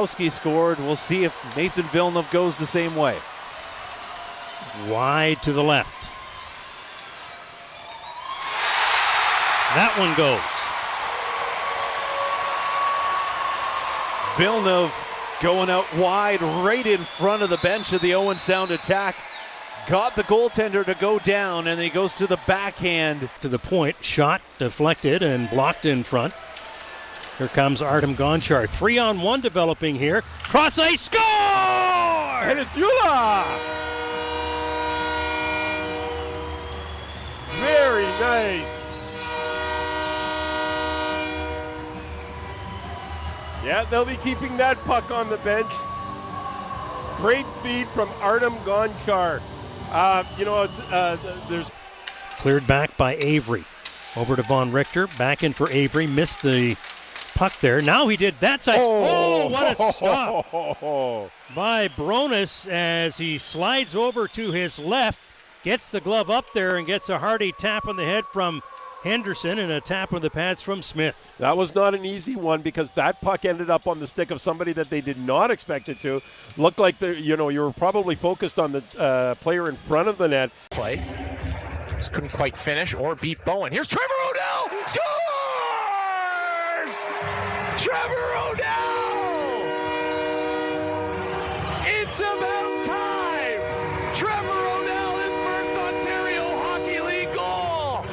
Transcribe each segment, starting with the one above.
Bobrovsky scored. We'll see if Nathan Villeneuve goes the same way. Wide to the left. That one goes. Villeneuve going out wide right in front of the bench of the Owen Sound attack. Got the goaltender to go down, and he goes to the backhand. To the point, shot deflected and blocked in front. Here comes Artem Gonchar. 3-on-1 developing here. Cross ice, score! And it's Yula! Very nice. Yeah, they'll be keeping that puck on the bench. Great feed from Artem Gonchar. There's cleared back by Avery. Over to Von Richter. Back in for Avery. Missed the puck there. Now he did that side. Oh, what a stop by Bronas as he slides over to his left. Gets the glove up there and gets a hearty tap on the head from Henderson and a tap on the pads from Smith. That was not an easy one because that puck ended up on the stick of somebody that they did not expect it to. Looked like you were probably focused on the player in front of the net. Play. Just couldn't quite finish or beat Bowen. Here's Trevor O'Dell! Scores! Trevor O'Dell! It's about time! Trevor O'Dell, his first Ontario Hockey League goal!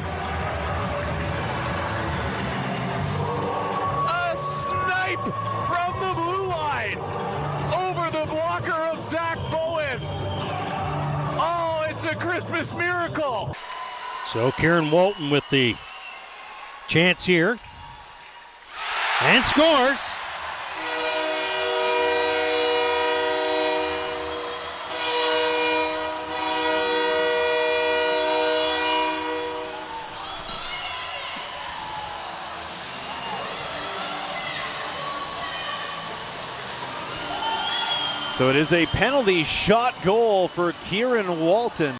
A snipe from the blue line over the blocker of Zach Bowen. Oh, it's a Christmas miracle! So Kieran Walton with the chance here. And scores. So it is a penalty shot goal for Kieran Walton.